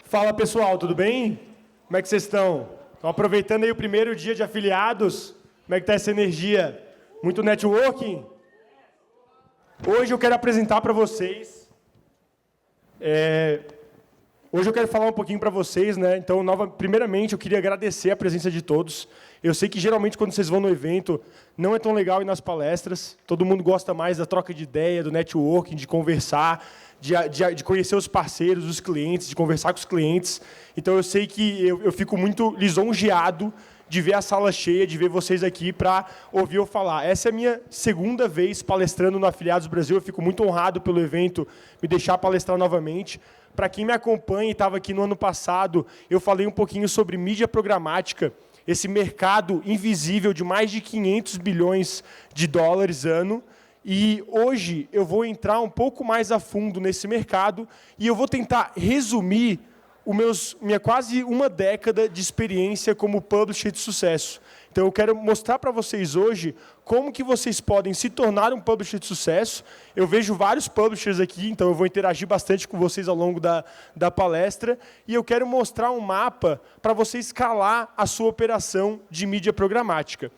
Fala pessoal, tudo bem? Como é que vocês estão? Estão aproveitando aí o primeiro dia de afiliados? Como é que está essa energia? Muito networking? Hoje eu quero apresentar para vocês... Hoje eu quero falar um pouquinho para vocês, né? Então, primeiramente, eu queria agradecer a presença de todos. Eu sei que, geralmente, quando vocês vão no evento, não é tão legal ir nas palestras. Todo mundo gosta mais da troca de ideia, do networking, de conversar, de conhecer os parceiros, os clientes, de conversar com os clientes. Então, eu sei que eu fico muito lisonjeado de ver a sala cheia, de ver vocês aqui para ouvir eu falar. Essa é a minha segunda vez palestrando no Afiliados Brasil. Eu fico muito honrado pelo evento me deixar palestrar novamente. Para quem me acompanha e estava aqui no ano passado, eu falei um pouquinho sobre mídia programática, esse mercado invisível de mais de 500 bilhões de dólares ano. E hoje eu vou entrar um pouco mais a fundo nesse mercado e eu vou tentar resumir minha quase uma década de experiência como publisher de sucesso. Então, eu quero mostrar para vocês hoje como que vocês podem se tornar um publisher de sucesso. Eu vejo vários publishers aqui, então eu vou interagir bastante com vocês ao longo da palestra. E eu quero mostrar um mapa para você escalar a sua operação de mídia programática.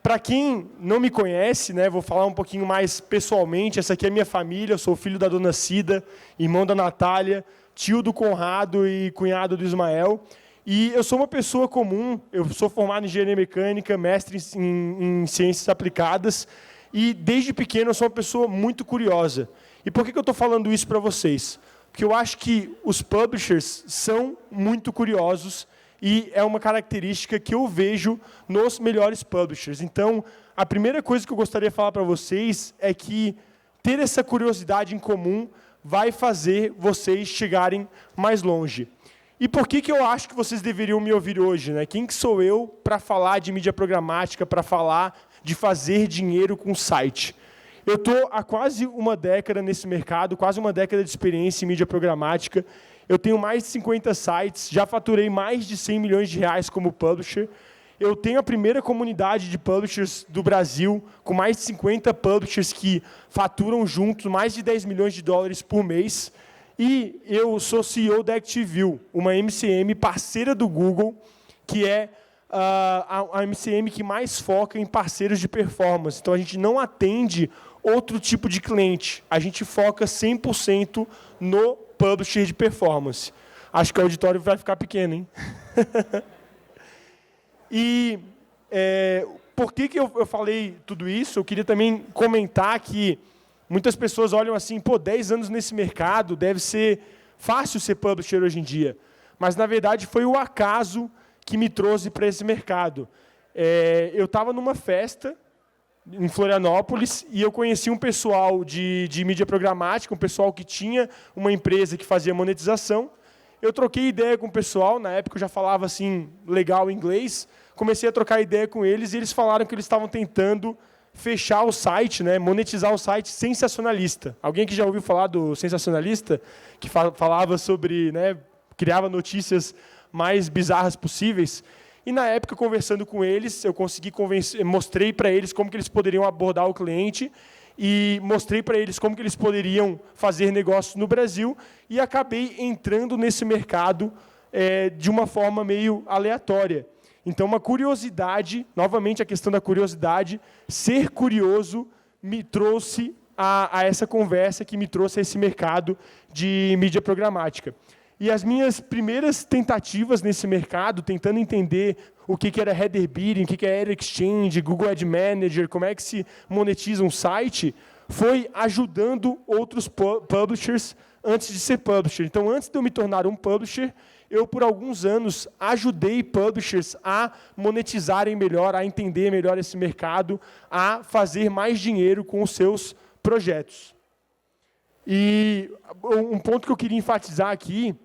Para quem não me conhece, né, vou falar um pouquinho mais pessoalmente. Essa aqui é a minha família, eu sou filho da dona Cida, irmão da Natália, tio do Conrado e cunhado do Ismael. E eu sou uma pessoa comum, eu sou formado em engenharia mecânica, mestre em ciências aplicadas, e desde pequeno eu sou uma pessoa muito curiosa. E por que eu estou falando isso para vocês? Porque eu acho que os publishers são muito curiosos e é uma característica que eu vejo nos melhores publishers. Então, a primeira coisa que eu gostaria de falar para vocês é que ter essa curiosidade em comum vai fazer vocês chegarem mais longe. E por que eu acho que vocês deveriam me ouvir hoje, né? Quem que sou eu para falar de mídia programática, para falar de fazer dinheiro com site? Eu estou há quase uma década nesse mercado, quase uma década de experiência em mídia programática. Eu tenho mais de 50 sites, já faturei mais de 100 milhões de reais como publisher. Eu tenho a primeira comunidade de publishers do Brasil, com mais de 50 publishers que faturam juntos mais de 10 milhões de dólares por mês. E eu sou CEO da ActiveView, uma MCM parceira do Google, que é a MCM que mais foca em parceiros de performance. Então, a gente não atende outro tipo de cliente. A gente foca 100% no publisher de performance. Acho que o auditório vai ficar pequeno, hein? E por que eu falei tudo isso? Eu queria também comentar que muitas pessoas olham assim, 10 anos nesse mercado, deve ser fácil ser publisher hoje em dia. Mas, na verdade, foi o acaso que me trouxe para esse mercado. Eu estava numa festa em Florianópolis e eu conheci um pessoal de mídia programática, um pessoal que tinha uma empresa que fazia monetização. Eu troquei ideia com o pessoal, na época eu já falava assim, legal inglês, comecei a trocar ideia com eles e eles falaram que eles estavam tentando fechar o site, né, monetizar o site sensacionalista. Alguém que já ouviu falar do sensacionalista? Que falava sobre, né, criava notícias mais bizarras possíveis. E, na época, conversando com eles, eu consegui mostrei para eles como que eles poderiam abordar o cliente e mostrei para eles como que eles poderiam fazer negócios no Brasil e acabei entrando nesse mercado de uma forma meio aleatória. Então, uma curiosidade, novamente a questão da curiosidade, ser curioso me trouxe a essa conversa que me trouxe a esse mercado de mídia programática. E as minhas primeiras tentativas nesse mercado, tentando entender o que era header bidding, o que era exchange, Google Ad Manager, como é que se monetiza um site, foi ajudando outros publishers antes de ser publisher. Então, antes de eu me tornar um publisher, eu, por alguns anos, ajudei publishers a monetizarem melhor, a entender melhor esse mercado, a fazer mais dinheiro com os seus projetos. E um ponto que eu queria enfatizar aqui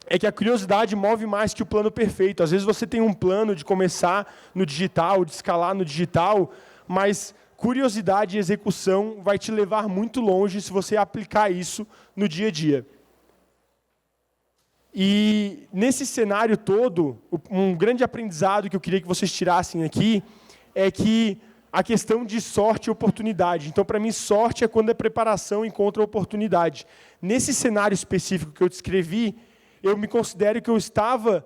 é que a curiosidade move mais que o plano perfeito. Às vezes você tem um plano de começar no digital, de escalar no digital, mas curiosidade e execução vai te levar muito longe se você aplicar isso no dia a dia. E, nesse cenário todo, um grande aprendizado que eu queria que vocês tirassem aqui é que a questão de sorte e oportunidade. Então, para mim, sorte é quando a preparação encontra a oportunidade. Nesse cenário específico que eu descrevi, eu me considero que eu estava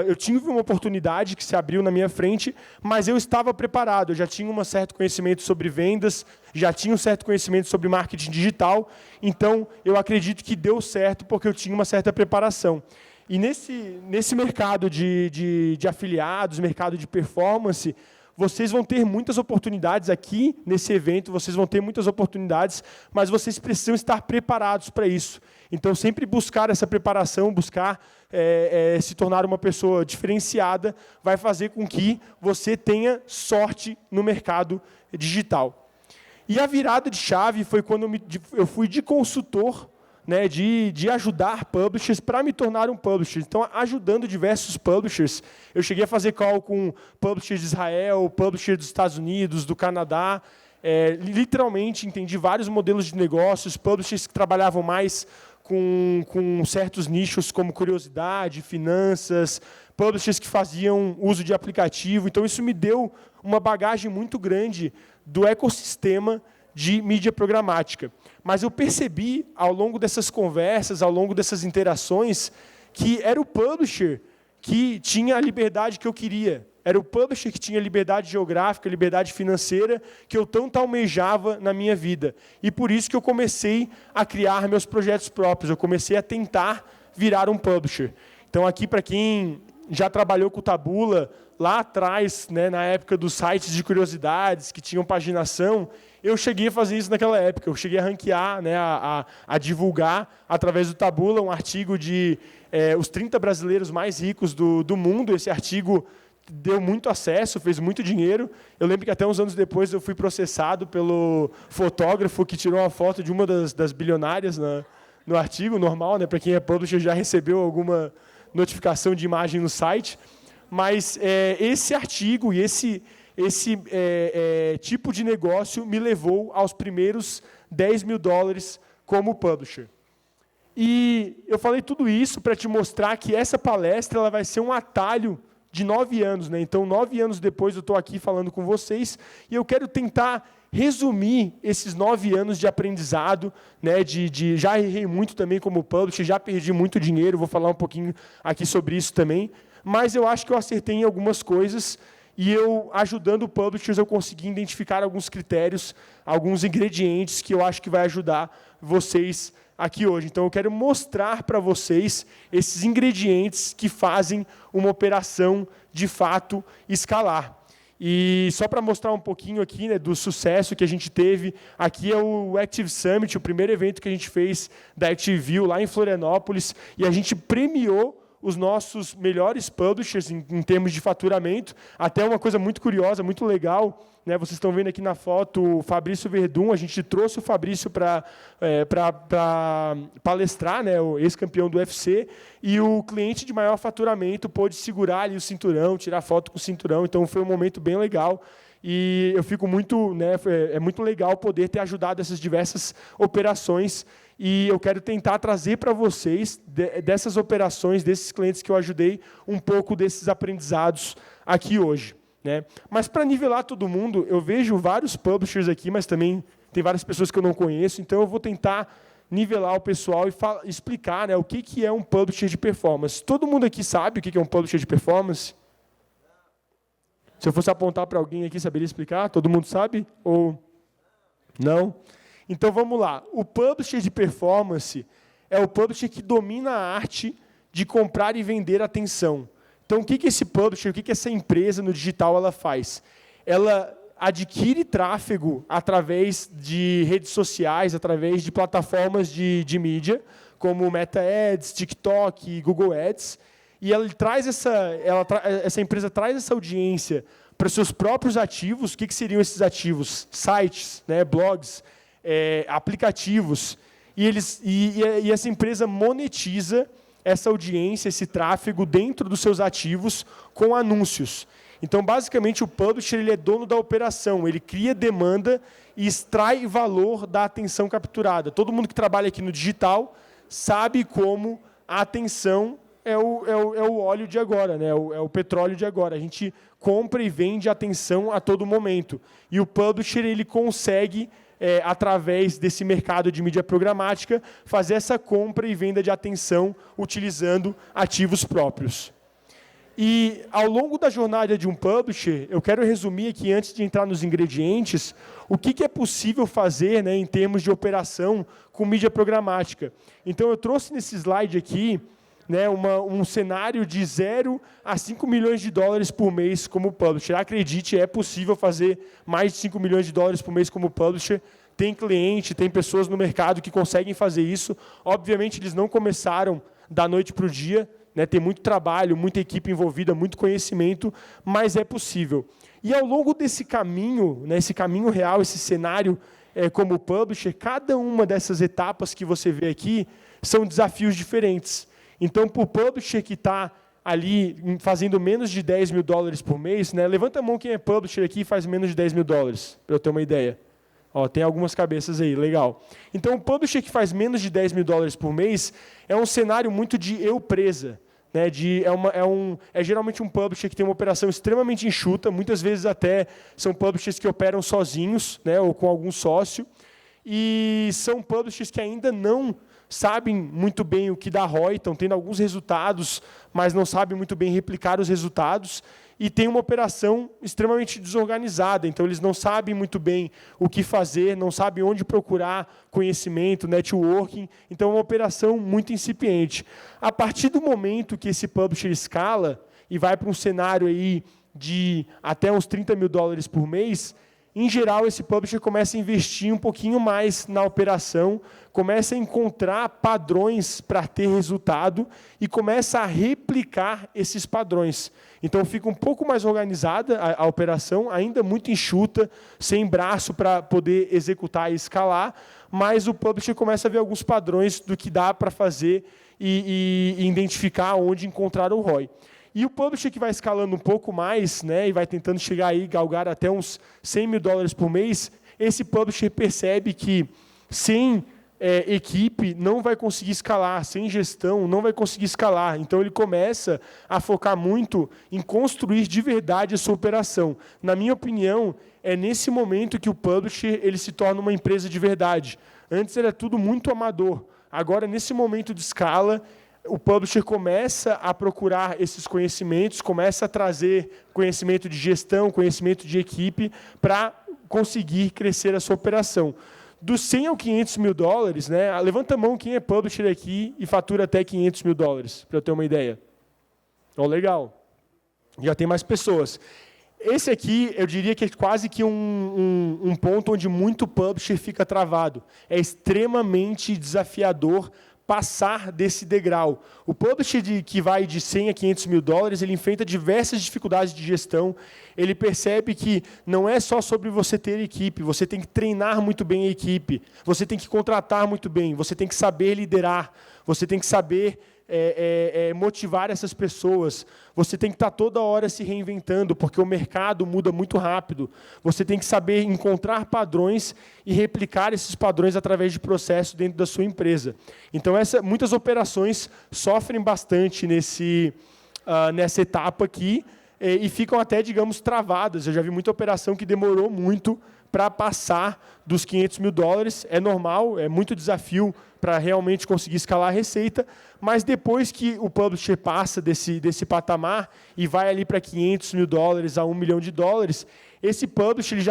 eu tive uma oportunidade que se abriu na minha frente, mas eu estava preparado, eu já tinha um certo conhecimento sobre vendas, já tinha um certo conhecimento sobre marketing digital, então eu acredito que deu certo porque eu tinha uma certa preparação. E nesse mercado de afiliados, mercado de performance, vocês vão ter muitas oportunidades aqui nesse evento, vocês vão ter muitas oportunidades, mas vocês precisam estar preparados para isso. Então, sempre buscar essa preparação, buscar se tornar uma pessoa diferenciada, vai fazer com que você tenha sorte no mercado digital. E a virada de chave foi quando eu fui de consultor, né, de ajudar publishers para me tornar um publisher. Então, ajudando diversos publishers. Eu cheguei a fazer call com publishers de Israel, publishers dos Estados Unidos, do Canadá. Literalmente, entendi vários modelos de negócios, publishers que trabalhavam mais com certos nichos, como curiosidade, finanças, publishers que faziam uso de aplicativo. Então, isso me deu uma bagagem muito grande do ecossistema de mídia programática. Mas eu percebi, ao longo dessas conversas, ao longo dessas interações, que era o publisher que tinha a liberdade que eu queria. Era o publisher que tinha liberdade geográfica, liberdade financeira, que eu tanto almejava na minha vida. E por isso que eu comecei a criar meus projetos próprios. Eu comecei a tentar virar um publisher. Então, aqui, para quem já trabalhou com o Taboola, lá atrás, né, na época dos sites de curiosidades, que tinham paginação, eu cheguei a fazer isso naquela época. Eu cheguei a ranquear, né, a divulgar, através do Taboola, um artigo de os 30 brasileiros mais ricos do mundo. Esse artigo deu muito acesso, fez muito dinheiro. Eu lembro que até uns anos depois eu fui processado pelo fotógrafo que tirou uma foto de uma das bilionárias no artigo, normal, né, para quem é publisher já recebeu alguma notificação de imagem no site. Mas esse artigo e esse tipo de negócio me levou aos primeiros $10 mil como publisher. E eu falei tudo isso para te mostrar que essa palestra ela vai ser um atalho de 9 anos. Né? Então, 9 anos depois, eu estou aqui falando com vocês, e eu quero tentar resumir esses 9 anos de aprendizado. Né? Já errei muito também como publisher, já perdi muito dinheiro, vou falar um pouquinho aqui sobre isso também, mas eu acho que eu acertei em algumas coisas, e eu, ajudando publishers, eu consegui identificar alguns critérios, alguns ingredientes que eu acho que vai ajudar vocês aqui hoje. Então, eu quero mostrar para vocês esses ingredientes que fazem uma operação, de fato, escalar. E só para mostrar um pouquinho aqui, né, do sucesso que a gente teve, aqui é o Active Summit, o primeiro evento que a gente fez da ActiveView, lá em Florianópolis, e a gente premiou os nossos melhores publishers em termos de faturamento. Até uma coisa muito curiosa, muito legal, né? Vocês estão vendo aqui na foto o Fabrício Verdun. A gente trouxe o Fabrício para palestrar, né? O ex-campeão do UFC, e o cliente de maior faturamento pôde segurar ali o cinturão, tirar foto com o cinturão. Então, foi um momento bem legal. E eu fico muito, né, é muito legal poder ter ajudado essas diversas operações. E eu quero tentar trazer para vocês, dessas operações, desses clientes que eu ajudei, um pouco desses aprendizados aqui hoje. Né? Mas, para nivelar todo mundo, eu vejo vários publishers aqui, mas também tem várias pessoas que eu não conheço, então eu vou tentar nivelar o pessoal e explicar, né, o que é um publisher de performance. Todo mundo aqui sabe o que é um publisher de performance? Se eu fosse apontar para alguém aqui, saberia explicar? Todo mundo sabe? Ou não? Então, vamos lá. O publisher de performance é o publisher que domina a arte de comprar e vender atenção. Então, o que esse publisher, o que essa empresa no digital ela faz? Ela adquire tráfego através de redes sociais, através de plataformas de mídia, como Meta Ads, TikTok, Google Ads, e essa empresa traz essa audiência para os seus próprios ativos. O que seriam esses ativos? Sites, né, blogs, aplicativos, e essa empresa monetiza essa audiência, esse tráfego dentro dos seus ativos com anúncios. Então, basicamente, o publisher ele é dono da operação, ele cria demanda e extrai valor da atenção capturada. Todo mundo que trabalha aqui no digital sabe como a atenção é o óleo de agora, né? É o petróleo de agora. A gente compra e vende atenção a todo momento. E o publisher ele consegue, através desse mercado de mídia programática, fazer essa compra e venda de atenção utilizando ativos próprios. E, ao longo da jornada de um publisher, eu quero resumir aqui, antes de entrar nos ingredientes, o que é possível fazer, né, em termos de operação com mídia programática. Então, eu trouxe nesse slide aqui, né, um cenário de 0 a 5 milhões de dólares por mês como publisher. Acredite, é possível fazer mais de 5 milhões de dólares por mês como publisher. Tem cliente, tem pessoas no mercado que conseguem fazer isso. Obviamente, eles não começaram da noite para o dia, né, tem muito trabalho, muita equipe envolvida, muito conhecimento, mas é possível. E ao longo desse caminho, né, esse caminho real, esse cenário como publisher, cada uma dessas etapas que você vê aqui são desafios diferentes. Então, para o publisher que está ali fazendo menos de 10 mil dólares por mês, né, levanta a mão quem é publisher aqui e faz menos de 10 mil dólares, para eu ter uma ideia. Ó, tem algumas cabeças aí, legal. Então, o publisher que faz menos de 10 mil dólares por mês é um cenário muito de eu presa. Né, é geralmente um publisher que tem uma operação extremamente enxuta, muitas vezes até são publishers que operam sozinhos, né, ou com algum sócio, e são publishers que ainda não sabem muito bem o que dá ROI, estão tendo alguns resultados, mas não sabem muito bem replicar os resultados, e tem uma operação extremamente desorganizada, então eles não sabem muito bem o que fazer, não sabem onde procurar conhecimento, networking, então é uma operação muito incipiente. A partir do momento que esse publisher escala e vai para um cenário aí de até uns 30 mil dólares por mês, em geral, esse publisher começa a investir um pouquinho mais na operação, começa a encontrar padrões para ter resultado e começa a replicar esses padrões. Então, fica um pouco mais organizada a operação, ainda muito enxuta, sem braço para poder executar e escalar, mas o publisher começa a ver alguns padrões do que dá para fazer e identificar onde encontrar o ROI. E o publisher que vai escalando um pouco mais, né, e vai tentando chegar aí, galgar até uns 100 mil dólares por mês, esse publisher percebe que sem equipe não vai conseguir escalar, sem gestão não vai conseguir escalar. Então, ele começa a focar muito em construir de verdade a sua operação. Na minha opinião, é nesse momento que o publisher ele se torna uma empresa de verdade. Antes era tudo muito amador. Agora, nesse momento de escala, o publisher começa a procurar esses conhecimentos, começa a trazer conhecimento de gestão, conhecimento de equipe, para conseguir crescer a sua operação. Dos 100 ao 500 mil dólares, né, levanta a mão quem é publisher aqui e fatura até 500 mil dólares, para eu ter uma ideia. Oh, legal. Já tem mais pessoas. Esse aqui, eu diria que é quase que um ponto onde muito publisher fica travado. É extremamente desafiador passar desse degrau. O publisher que vai de 100 a 500 mil dólares, ele enfrenta diversas dificuldades de gestão, ele percebe que não é só sobre você ter equipe, você tem que treinar muito bem a equipe, você tem que contratar muito bem, você tem que saber liderar, você tem que saber motivar essas pessoas, você tem que estar toda hora se reinventando, porque o mercado muda muito rápido, você tem que saber encontrar padrões e replicar esses padrões através de processos dentro da sua empresa. Então, muitas operações sofrem bastante nessa etapa aqui e ficam até, digamos, travadas. Eu já vi muita operação que demorou muito para passar dos 500 mil dólares. É normal, é muito desafio para realmente conseguir escalar a receita, mas depois que o publisher passa desse patamar e vai ali para 500 mil dólares a 1 milhão de dólares, esse publisher ele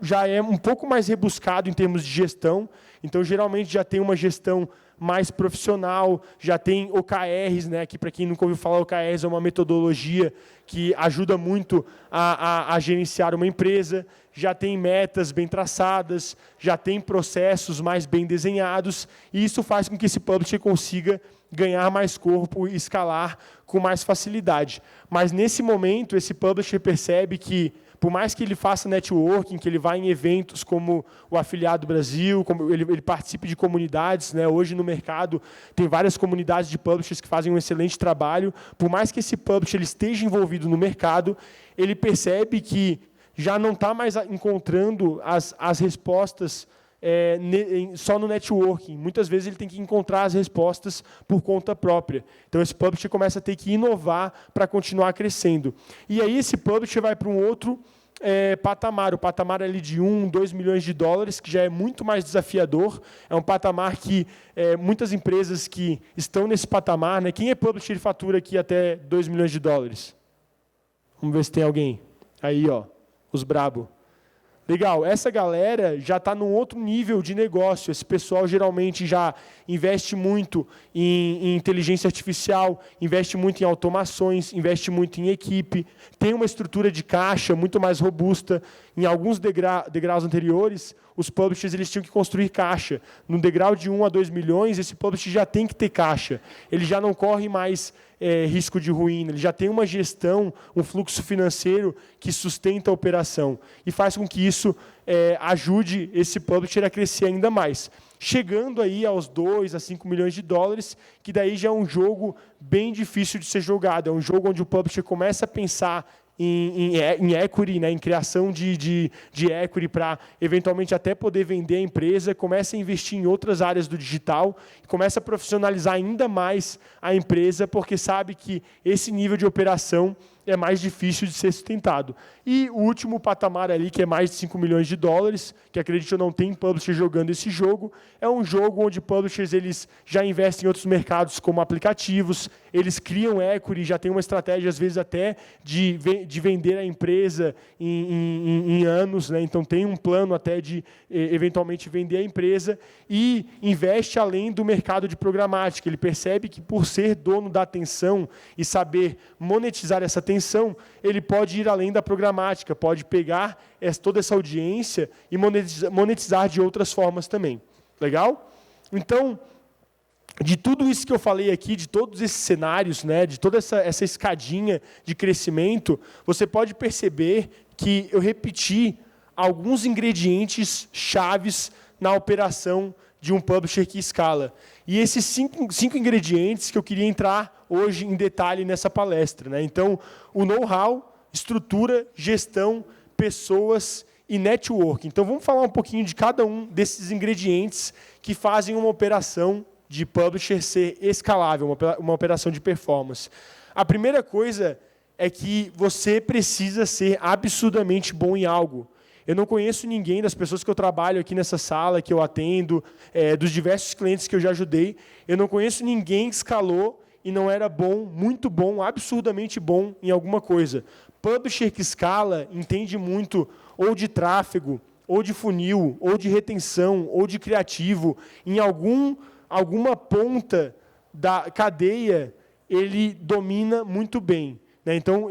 já é um pouco mais rebuscado em termos de gestão, então geralmente já tem uma gestão mais profissional, já tem OKRs, né, que para quem nunca ouviu falar, OKRs é uma metodologia que ajuda muito a gerenciar uma empresa, já tem metas bem traçadas, já tem processos mais bem desenhados, e isso faz com que esse publisher consiga ganhar mais corpo e escalar com mais facilidade. Mas, nesse momento, esse publisher percebe que, por mais que ele faça networking, que ele vá em eventos como o Afiliado Brasil, como ele participe de comunidades, né? Hoje no mercado tem várias comunidades de publishers que fazem um excelente trabalho, por mais que esse publisher ele esteja envolvido no mercado, ele percebe que já não está mais encontrando as respostas só no networking. Muitas vezes ele tem que encontrar as respostas por conta própria. Então, esse publisher começa a ter que inovar para continuar crescendo. E aí, esse publisher vai para um outro patamar, o patamar ali de 1, 2 milhões de dólares, que já é muito mais desafiador. É um patamar que muitas empresas que estão nesse patamar, né, quem é publisher e fatura aqui até 2 milhões de dólares? Vamos ver se tem alguém. Aí, ó, os brabo. Legal, essa galera já está num outro nível de negócio. Esse pessoal geralmente já investe muito em inteligência artificial, investe muito em automações, investe muito em equipe, tem uma estrutura de caixa muito mais robusta. Em alguns degraus anteriores, os publishers eles tinham que construir caixa. No degrau de 1 a 2 milhões, esse publisher já tem que ter caixa. Ele já não corre mais risco de ruína, ele já tem uma gestão, um fluxo financeiro que sustenta a operação e faz com que isso ajude esse publisher a crescer ainda mais. Chegando aí aos 2 a 5 milhões de dólares, que daí já é um jogo bem difícil de ser jogado. É um jogo onde o publisher começa a pensar em equity, né, em criação de equity para, eventualmente, até poder vender a empresa, começa a investir em outras áreas do digital, começa a profissionalizar ainda mais a empresa, porque sabe que esse nível de operação é mais difícil de ser sustentado. E o último patamar ali, que é mais de 5 milhões de dólares, que acredito eu não tem publisher jogando esse jogo, é um jogo onde publishers eles já investem em outros mercados como aplicativos, eles criam equity, já tem uma estratégia, às vezes, até de vender a empresa em anos, né? Então tem um plano até de, eventualmente, vender a empresa e investe além do mercado de programática. Ele percebe que, por ser dono da atenção e saber monetizar essa atenção, ele pode ir além da programática, pode pegar toda essa audiência e monetizar de outras formas também. Legal? Então, de tudo isso que eu falei aqui, de todos esses cenários, né, de toda essa escadinha de crescimento, você pode perceber que eu repeti alguns ingredientes chaves na operação de um publisher que escala. E esses cinco ingredientes que eu queria entrar hoje em detalhe nessa palestra, né? Então, o know-how, estrutura, gestão, pessoas e network. Então, vamos falar um pouquinho de cada um desses ingredientes que fazem uma operação de publisher ser escalável, uma operação de performance. A primeira coisa é que você precisa ser absurdamente bom em algo. Eu não conheço ninguém das pessoas que eu trabalho aqui nessa sala, que eu atendo, dos diversos clientes que eu já ajudei, eu não conheço ninguém que escalou e não era bom, muito bom, absurdamente bom em alguma coisa. Publisher que escala entende muito ou de tráfego, ou de funil, ou de retenção, ou de criativo. Em alguma ponta da cadeia, ele domina muito bem. Então,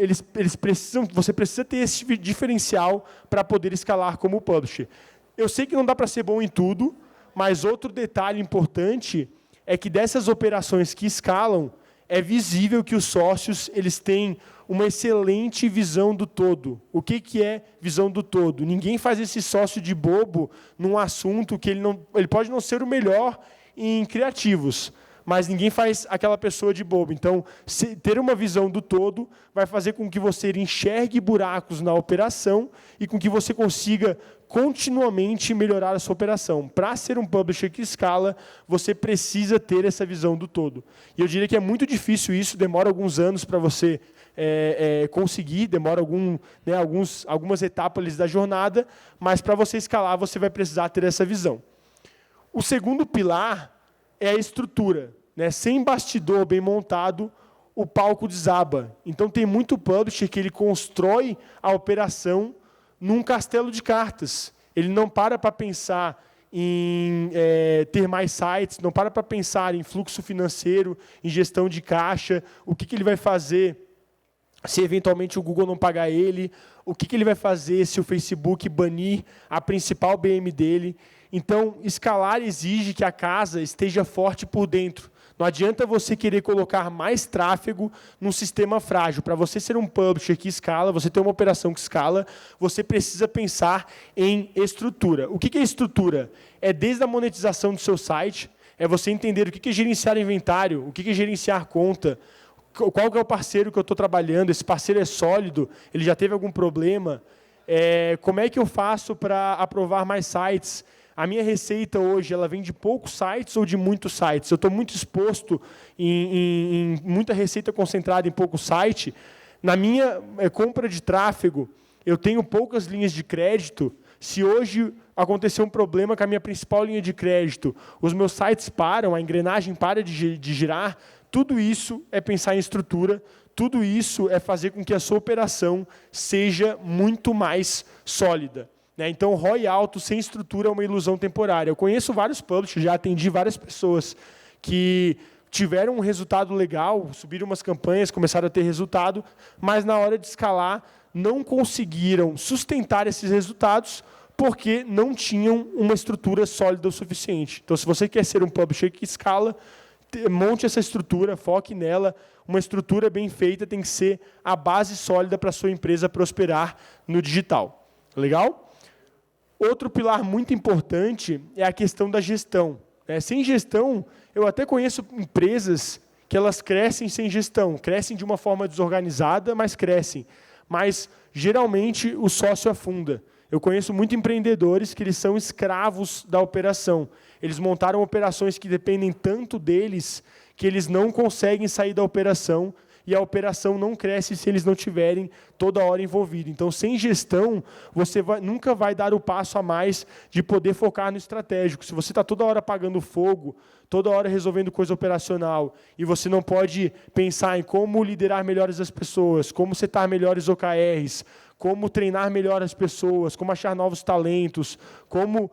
você precisa ter esse diferencial para poder escalar como publisher. Eu sei que não dá para ser bom em tudo, mas outro detalhe importante é que dessas operações que escalam, é visível que os sócios eles têm uma excelente visão do todo. O que é visão do todo? Ninguém faz esse sócio de bobo num assunto que ele pode não ser o melhor em criativos, mas ninguém faz aquela pessoa de bobo. Então, ter uma visão do todo vai fazer com que você enxergue buracos na operação e com que você consiga continuamente melhorar a sua operação. Para ser um publisher que escala, você precisa ter essa visão do todo. E eu diria que é muito difícil isso, demora alguns anos para você conseguir, demora algumas etapas da jornada, mas para você escalar, você vai precisar ter essa visão. O segundo pilar é a estrutura. Sem bastidor bem montado, o palco desaba. Então, tem muito publisher que ele constrói a operação num castelo de cartas. Ele não para pensar em ter mais sites, não para pensar em fluxo financeiro, em gestão de caixa, o que ele vai fazer se eventualmente o Google não pagar ele, o que ele vai fazer se o Facebook banir a principal BM dele. Então, escalar exige que a casa esteja forte por dentro. Não adianta você querer colocar mais tráfego num sistema frágil. Para você ser um publisher que escala, você ter uma operação que escala, você precisa pensar em estrutura. O que é estrutura? É desde a monetização do seu site, é você entender o que é gerenciar inventário, o que é gerenciar conta, qual que é o parceiro que eu estou trabalhando, esse parceiro é sólido, ele já teve algum problema, como é que eu faço para aprovar mais sites? a minha receita hoje ela vem de poucos sites ou de muitos sites? Eu estou muito exposto em muita receita concentrada em pouco site. Na minha compra de tráfego, eu tenho poucas linhas de crédito. Se hoje acontecer um problema com a minha principal linha de crédito, os meus sites param, a engrenagem para de girar, tudo isso é pensar em estrutura, tudo isso é fazer com que a sua operação seja muito mais sólida. Então, ROI alto sem estrutura é uma ilusão temporária. Eu conheço vários publishers, já atendi várias pessoas que tiveram um resultado legal, subiram umas campanhas, começaram a ter resultado, mas na hora de escalar não conseguiram sustentar esses resultados porque não tinham uma estrutura sólida o suficiente. Então, se você quer ser um publisher que escala, monte essa estrutura, foque nela. Uma estrutura bem feita tem que ser a base sólida para a sua empresa prosperar no digital. Legal? Outro pilar muito importante é a questão da gestão. Sem gestão, eu até conheço empresas que elas crescem sem gestão, crescem de uma forma desorganizada, mas crescem. Mas, geralmente, o sócio afunda. Eu conheço muitos empreendedores que eles são escravos da operação. Eles montaram operações que dependem tanto deles que eles não conseguem sair da operação e a operação não cresce se eles não tiverem toda hora envolvido. Então, sem gestão, você nunca vai dar o passo a mais de poder focar no estratégico. Se você está toda hora apagando fogo, toda hora resolvendo coisa operacional, e você não pode pensar em como liderar melhores as pessoas, como setar melhores OKRs, como treinar melhor as pessoas, como achar novos talentos, como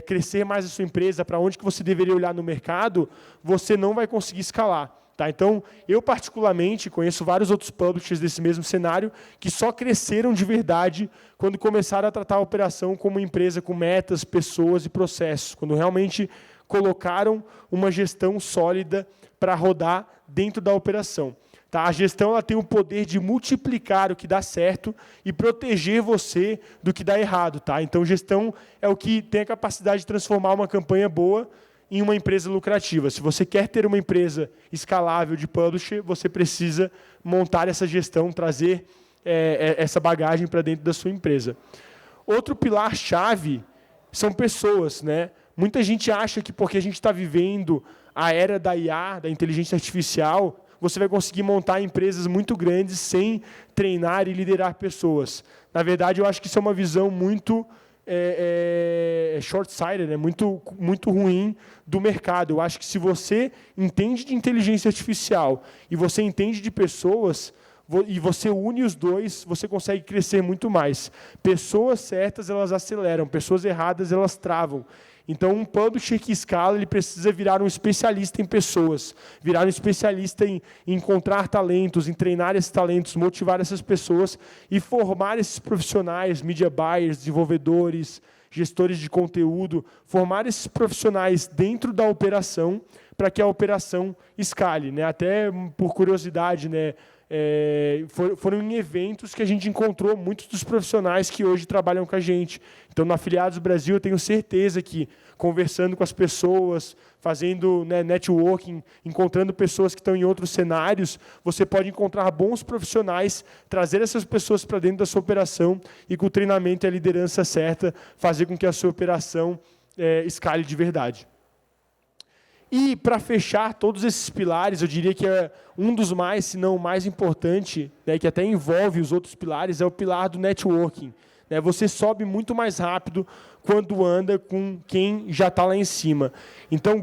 crescer mais a sua empresa, para onde que você deveria olhar no mercado, você não vai conseguir escalar. Tá? Então, eu particularmente conheço vários outros publishers desse mesmo cenário que só cresceram de verdade quando começaram a tratar a operação como uma empresa com metas, pessoas e processos, quando realmente colocaram uma gestão sólida para rodar dentro da operação. Tá? A gestão ela tem o poder de multiplicar o que dá certo e proteger você do que dá errado. Tá? Então, gestão é o que tem a capacidade de transformar uma campanha boa em uma empresa lucrativa. Se você quer ter uma empresa escalável de publisher, você precisa montar essa gestão, trazer essa bagagem para dentro da sua empresa. Outro pilar-chave são pessoas. Muita gente acha que porque a gente está vivendo a era da IA, da inteligência artificial, você vai conseguir montar empresas muito grandes sem treinar e liderar pessoas. Na verdade, eu acho que isso é uma visão muito short-sighted, muito ruim do mercado. Eu acho que se você entende de inteligência artificial e você entende de pessoas, e você une os dois, você consegue crescer muito mais. Pessoas certas, elas aceleram. Pessoas erradas, elas travam. Então, um publisher que escala, ele precisa virar um especialista em pessoas, virar um especialista em encontrar talentos, em treinar esses talentos, motivar essas pessoas e formar esses profissionais, media buyers, desenvolvedores, gestores de conteúdo, formar esses profissionais dentro da operação para que a operação escale. Até por curiosidade, foram em eventos que a gente encontrou muitos dos profissionais que hoje trabalham com a gente. Então, no Afiliados Brasil, eu tenho certeza que, conversando com as pessoas, fazendo networking, encontrando pessoas que estão em outros cenários, você pode encontrar bons profissionais, trazer essas pessoas para dentro da sua operação e, com o treinamento e a liderança certa, fazer com que a sua operação escale de verdade. E, para fechar todos esses pilares, eu diria que um dos mais, se não o mais importante, que até envolve os outros pilares, é o pilar do networking. Você sobe muito mais rápido quando anda com quem já está lá em cima. Então,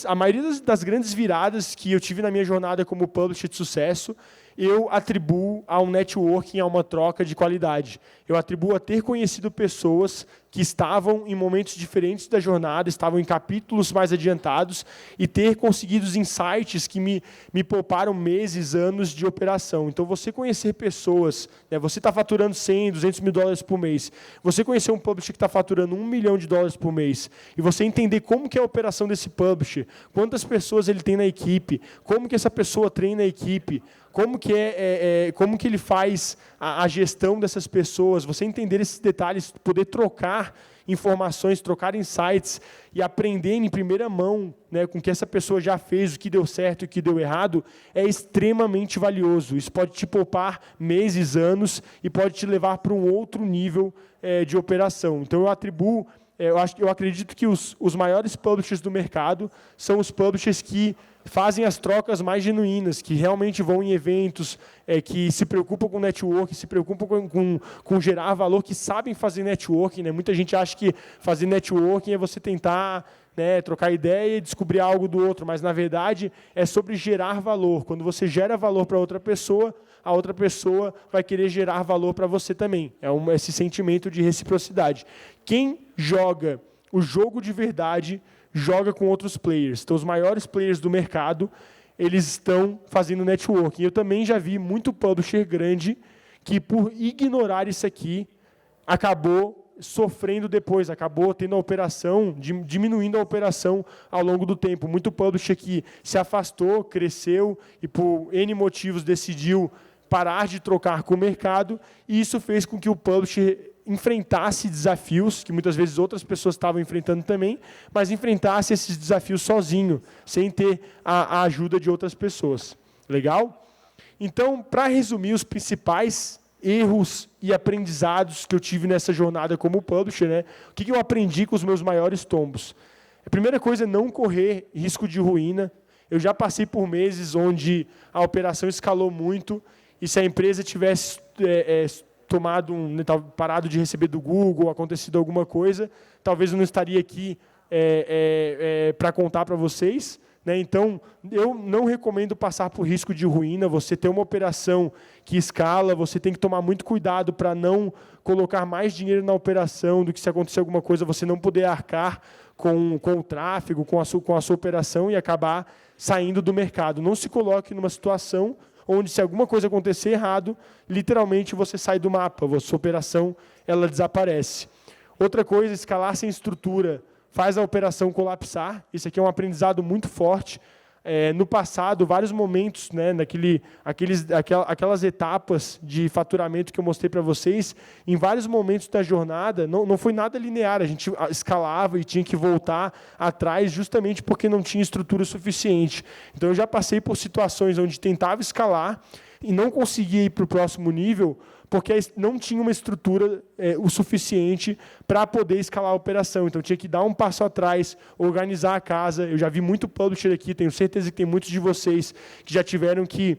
a maioria das grandes viradas que eu tive na minha jornada como publisher de sucesso, eu atribuo a um networking, a uma troca de qualidade. Eu atribuo a ter conhecido pessoas que estavam em momentos diferentes da jornada, estavam em capítulos mais adiantados, e ter conseguido os insights que me pouparam meses, anos de operação. Então, você conhecer pessoas, você está faturando 100, 200 mil dólares por mês, você conhecer um publisher que está faturando $1 milhão por mês, e você entender como que é a operação desse publisher, quantas pessoas ele tem na equipe, como que essa pessoa treina a equipe, como que ele faz a gestão dessas pessoas, você entender esses detalhes, poder trocar informações, trocar insights e aprender em primeira mão com o que essa pessoa já fez, o que deu certo e o que deu errado, é extremamente valioso. Isso pode te poupar meses, anos e pode te levar para um outro nível de operação. Então, eu atribuo eu acredito que os maiores publishers do mercado são os publishers que fazem as trocas mais genuínas, que realmente vão em eventos, que se preocupam com network, se preocupam com gerar valor, que sabem fazer networking. Né? Muita gente acha que fazer networking é você tentar, né, trocar ideia e descobrir algo do outro, mas, na verdade, é sobre gerar valor. Quando você gera valor para outra pessoa, a outra pessoa vai querer gerar valor para você também. É esse sentimento de reciprocidade. Quem joga o jogo de verdade joga com outros players. Então, os maiores players do mercado, eles estão fazendo networking. Eu também já vi muito publisher grande que, por ignorar isso aqui, acabou sofrendo depois, acabou tendo a operação, diminuindo a operação ao longo do tempo. Muito publisher que se afastou, cresceu e, por N motivos, decidiu parar de trocar com o mercado, e isso fez com que o publisher enfrentasse desafios, que muitas vezes outras pessoas estavam enfrentando também, mas enfrentasse esses desafios sozinho, sem ter a ajuda de outras pessoas. Legal? Então, para resumir os principais erros e aprendizados que eu tive nessa jornada como publisher, né? O que eu aprendi com os meus maiores tombos? A primeira coisa é não correr risco de ruína. Eu já passei por meses onde a operação escalou muito, e se a empresa tivesse parado de receber do Google, acontecido alguma coisa, talvez eu não estaria aqui para contar para vocês. Né? Então, eu não recomendo passar por risco de ruína. Você ter uma operação que escala, você tem que tomar muito cuidado para não colocar mais dinheiro na operação do que, se acontecer alguma coisa, você não poder arcar com o tráfego, com a sua operação e acabar saindo do mercado. Não se coloque numa situação onde, se alguma coisa acontecer errado, literalmente você sai do mapa, a sua operação ela desaparece. Outra coisa, escalar sem estrutura faz a operação colapsar. Isso aqui é um aprendizado muito forte. No passado, vários momentos, né, aquelas etapas de faturamento que eu mostrei para vocês, em vários momentos da jornada, não foi nada linear, a gente escalava e tinha que voltar atrás justamente porque não tinha estrutura suficiente. Então, eu já passei por situações onde tentava escalar e não conseguia ir para o próximo nível, porque não tinha uma estrutura o suficiente para poder escalar a operação. Então, tinha que dar um passo atrás, organizar a casa. Eu já vi muito publisher aqui, tenho certeza que tem muitos de vocês que já tiveram que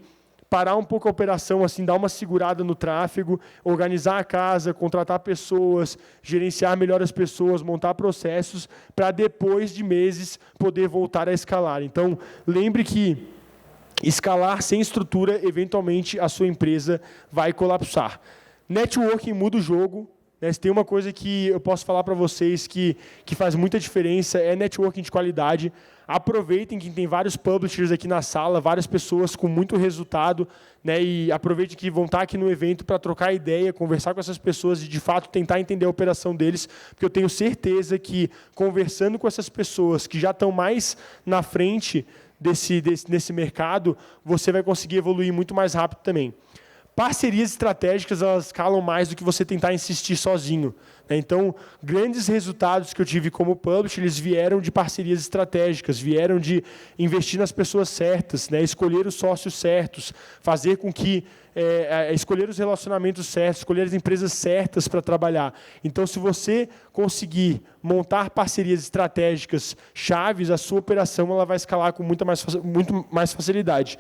parar um pouco a operação, assim, dar uma segurada no tráfego, organizar a casa, contratar pessoas, gerenciar melhor as pessoas, montar processos, para depois de meses poder voltar a escalar. Então, lembre que escalar sem estrutura, eventualmente a sua empresa vai colapsar. Networking muda o jogo. Né? Se tem uma coisa que eu posso falar para vocês que faz muita diferença, é networking de qualidade. Aproveitem que tem vários publishers aqui na sala, várias pessoas com muito resultado, né? E aproveitem que vão estar aqui no evento para trocar ideia, conversar com essas pessoas e, de fato, tentar entender a operação deles, porque eu tenho certeza que, conversando com essas pessoas que já estão mais na frente nesse mercado, você vai conseguir evoluir muito mais rápido também. Parcerias estratégicas, elas escalam mais do que você tentar insistir sozinho. Né? Então, grandes resultados que eu tive como publisher, eles vieram de parcerias estratégicas, vieram de investir nas pessoas certas, né? Escolher os sócios certos, fazer com que escolher os relacionamentos certos, escolher as empresas certas para trabalhar. Então, se você conseguir montar parcerias estratégicas chaves, a sua operação ela vai escalar com muito mais facilidade.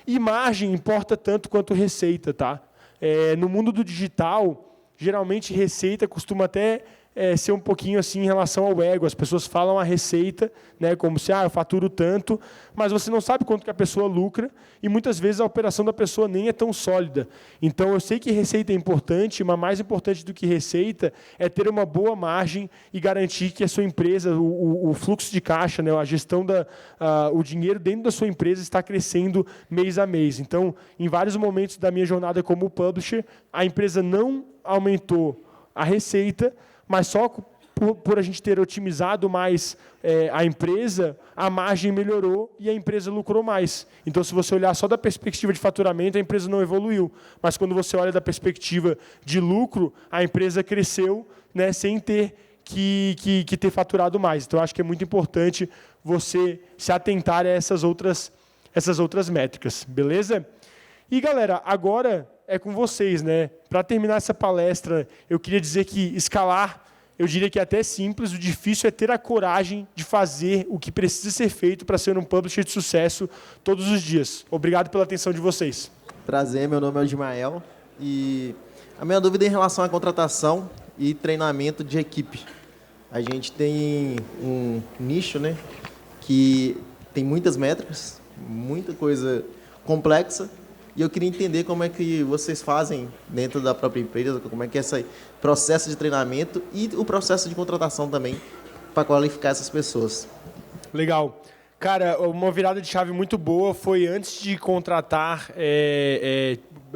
E margem importa tanto quanto receita. Tá? No mundo do digital, geralmente receita costuma até ser um pouquinho assim em relação ao ego. As pessoas falam a receita, né, como se eu faturo tanto, mas você não sabe quanto que a pessoa lucra e muitas vezes a operação da pessoa nem é tão sólida. Então, eu sei que receita é importante, mas mais importante do que receita é ter uma boa margem e garantir que a sua empresa, o fluxo de caixa, né, a gestão o dinheiro dentro da sua empresa está crescendo mês a mês. Então, em vários momentos da minha jornada como publisher, a empresa não aumentou a receita, mas só por a gente ter otimizado mais a empresa, a margem melhorou e a empresa lucrou mais. Então, se você olhar só da perspectiva de faturamento, a empresa não evoluiu. Mas quando você olha da perspectiva de lucro, a empresa cresceu, né, sem ter que ter faturado mais. Então, eu acho que é muito importante você se atentar a essas outras métricas. Beleza? E, galera, agora é com vocês, né? Para terminar essa palestra, eu queria dizer que escalar eu diria que é até simples, o difícil é ter a coragem de fazer o que precisa ser feito para ser um publisher de sucesso todos os dias. Obrigado pela atenção de vocês. Prazer, meu nome é Ismael e a minha dúvida é em relação à contratação e treinamento de equipe. A gente tem um nicho, né, que tem muitas métricas, muita coisa complexa, e eu queria entender como é que vocês fazem dentro da própria empresa, como é que é esse processo de treinamento e o processo de contratação também para qualificar essas pessoas. Legal. Cara, uma virada de chave muito boa foi antes de contratar,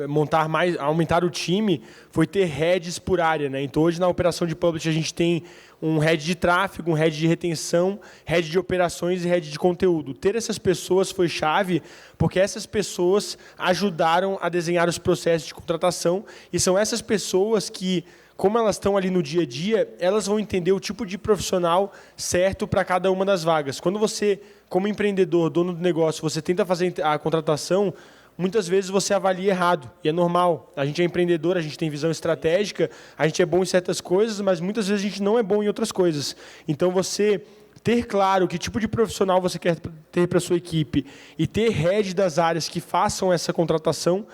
montar mais, aumentar o time, foi ter heads por área, né? Então hoje na operação de publish a gente tem um head de tráfego, um head de retenção, head de operações e head de conteúdo. Ter essas pessoas foi chave, porque essas pessoas ajudaram a desenhar os processos de contratação e são essas pessoas que, como elas estão ali no dia a dia, elas vão entender o tipo de profissional certo para cada uma das vagas. Quando você, como empreendedor, dono do negócio, você tenta fazer a contratação, muitas vezes você avalia errado, e é normal. A gente é empreendedor, a gente tem visão estratégica, a gente é bom em certas coisas, mas muitas vezes a gente não é bom em outras coisas. Então, você ter claro que tipo de profissional você quer ter para a sua equipe e ter head das áreas que façam essa contratação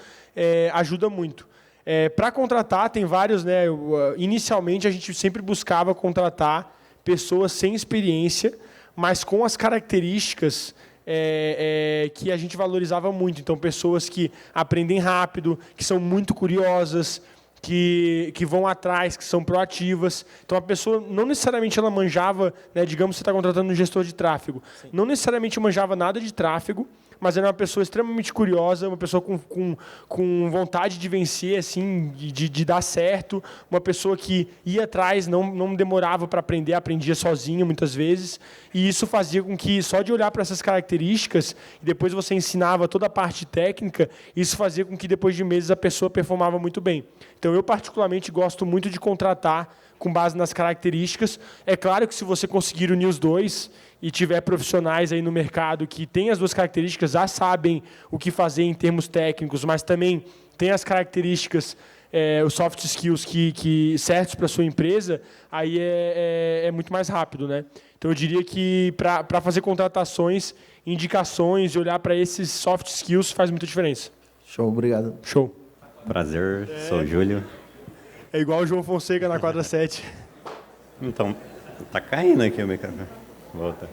ajuda muito. Para contratar, tem vários, né? Inicialmente, a gente sempre buscava contratar pessoas sem experiência, mas com as características que a gente valorizava muito. Então, pessoas que aprendem rápido, que são muito curiosas, que vão atrás, que são proativas. Então, a pessoa, não necessariamente ela manjava, né, digamos que você está contratando um gestor de tráfego, sim, não necessariamente manjava nada de tráfego, mas era uma pessoa extremamente curiosa, uma pessoa com vontade de vencer, assim, de dar certo, uma pessoa que ia atrás, não demorava para aprender, aprendia sozinha muitas vezes, e isso fazia com que, só de olhar para essas características, e depois você ensinava toda a parte técnica, isso fazia com que depois de meses a pessoa performava muito bem. Então, eu particularmente gosto muito de contratar com base nas características. É claro que se você conseguir unir os dois e tiver profissionais aí no mercado que têm as duas características, já sabem o que fazer em termos técnicos, mas também tem as características, os soft skills que certos para a sua empresa, aí é muito mais rápido, né? Então, eu diria que para fazer contratações, indicações e olhar para esses soft skills faz muita diferença. Show, obrigado. Show. Prazer, sou o Júlio. É igual o João Fonseca na quadra 7. Então, tá caindo aqui o microfone. Volta.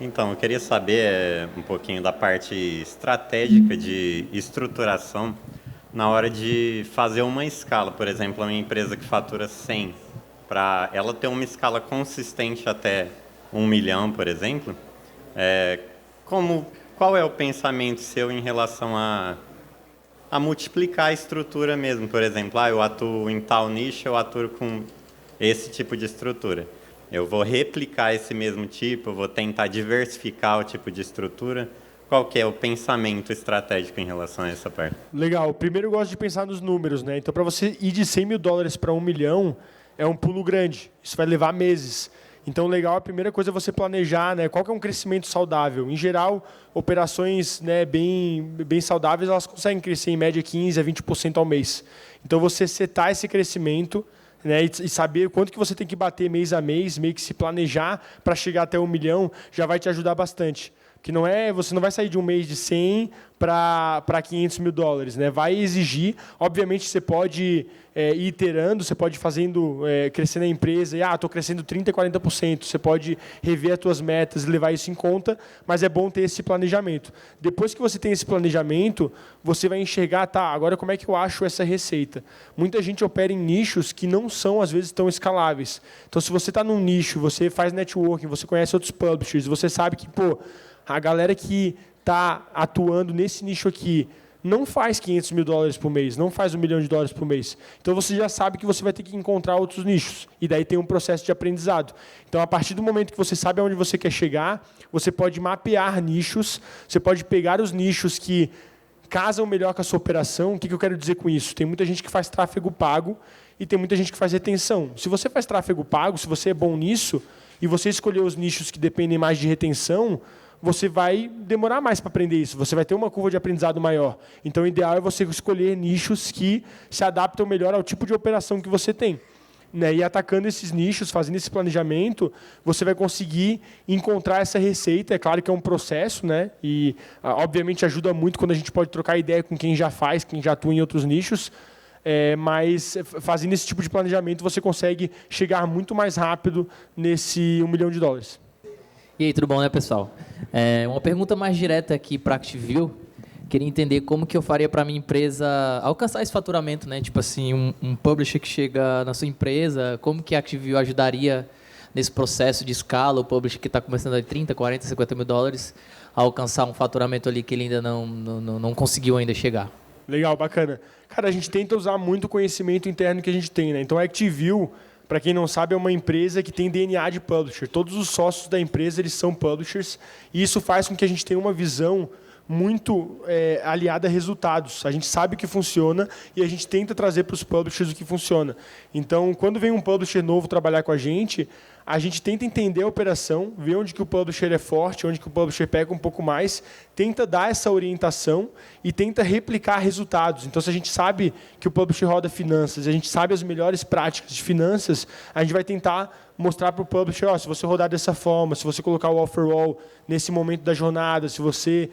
Então, eu queria saber um pouquinho da parte estratégica de estruturação na hora de fazer uma escala. Por exemplo, uma empresa que fatura 100, para ela ter uma escala consistente até 1 milhão, por exemplo, qual é o pensamento seu em relação a multiplicar a estrutura mesmo? Por exemplo, eu atuo em tal nicho, eu atuo com esse tipo de estrutura. Eu vou replicar esse mesmo tipo, eu vou tentar diversificar o tipo de estrutura. Qual que é o pensamento estratégico em relação a essa parte? Legal. Primeiro, eu gosto de pensar nos números, né? Então, para você ir de 100 mil dólares para 1 milhão, é um pulo grande. Isso vai levar meses. Então, legal, a primeira coisa é você planejar, né, qual que é um crescimento saudável. Em geral, operações, né, bem saudáveis, elas conseguem crescer em média 15% a 20% ao mês. Então, você setar esse crescimento, né, e saber quanto que você tem que bater mês a mês, meio que se planejar para chegar até 1 milhão, já vai te ajudar bastante. Que você não vai sair de um mês de 100 para 500 mil dólares, né? Vai exigir, obviamente você pode ir iterando, você pode ir fazendo, crescendo a empresa, e estou crescendo 30%, 40%, você pode rever as suas metas e levar isso em conta, mas é bom ter esse planejamento. Depois que você tem esse planejamento, você vai enxergar, agora como é que eu acho essa receita? Muita gente opera em nichos que não são, às vezes, tão escaláveis. Então, se você está num nicho, você faz networking, você conhece outros publishers, você sabe que, a galera que está atuando nesse nicho aqui não faz 500 mil dólares por mês, não faz 1 milhão de dólares por mês. Então, você já sabe que você vai ter que encontrar outros nichos. E daí tem um processo de aprendizado. Então, a partir do momento que você sabe aonde você quer chegar, você pode mapear nichos, você pode pegar os nichos que casam melhor com a sua operação. O que eu quero dizer com isso? Tem muita gente que faz tráfego pago e tem muita gente que faz retenção. Se você faz tráfego pago, se você é bom nisso, e você escolher os nichos que dependem mais de retenção, você vai demorar mais para aprender isso, você vai ter uma curva de aprendizado maior. Então, o ideal é você escolher nichos que se adaptam melhor ao tipo de operação que você tem. né, e atacando esses nichos, fazendo esse planejamento, você vai conseguir encontrar essa receita. É claro que é um processo, né, e obviamente ajuda muito quando a gente pode trocar ideia com quem já faz, quem já atua em outros nichos, mas fazendo esse tipo de planejamento você consegue chegar muito mais rápido nesse $1 milhão. E aí, tudo bom, né, pessoal? Uma pergunta mais direta aqui para a ActiveView. Queria entender como que eu faria para a minha empresa alcançar esse faturamento, né? Tipo assim, um publisher que chega na sua empresa, como que a ActiveView ajudaria nesse processo de escala, o publisher que está começando a 30, 40, 50 mil dólares, a alcançar um faturamento ali que ele ainda não conseguiu ainda chegar? Legal, bacana. Cara, a gente tenta usar muito o conhecimento interno que a gente tem, né? Então, a ActiveView, para quem não sabe, é uma empresa que tem DNA de publisher. Todos os sócios da empresa eles são publishers, e isso faz com que a gente tenha uma visão muito aliada a resultados. A gente sabe o que funciona e a gente tenta trazer para os publishers o que funciona. Então, quando vem um publisher novo trabalhar com a gente tenta entender a operação, ver onde que o publisher é forte, onde que o publisher pega um pouco mais, tenta dar essa orientação e tenta replicar resultados. Então, se a gente sabe que o publisher roda finanças, a gente sabe as melhores práticas de finanças, a gente vai tentar mostrar para o publisher, se você rodar dessa forma, se você colocar o offer wall nesse momento da jornada, se você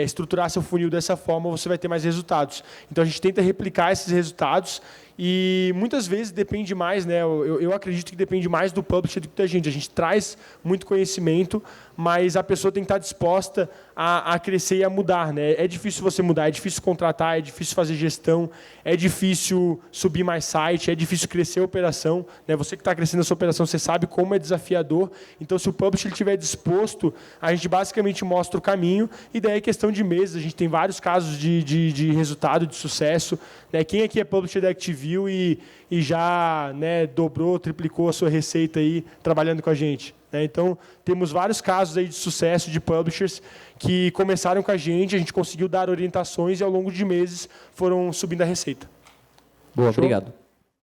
estruturar seu funil dessa forma, você vai ter mais resultados. Então, a gente tenta replicar esses resultados e muitas vezes depende mais, né? Eu acredito que depende mais do publisher do que da gente. A gente traz muito conhecimento, mas a pessoa tem que estar disposta a crescer e a mudar, né? É difícil você mudar, é difícil contratar, é difícil fazer gestão, é difícil subir mais site, é difícil crescer a operação, né? Você que está crescendo a sua operação, você sabe como é desafiador. Então, se o publisher estiver disposto, a gente basicamente mostra o caminho e daí é questão de meses. A gente tem vários casos de resultado, de sucesso, né? Quem aqui é publisher da ActiveView e já, né, dobrou, triplicou a sua receita aí trabalhando com a gente? Então, temos vários casos aí de sucesso de publishers que começaram com a gente conseguiu dar orientações e, ao longo de meses, foram subindo a receita. Boa, Show? obrigado.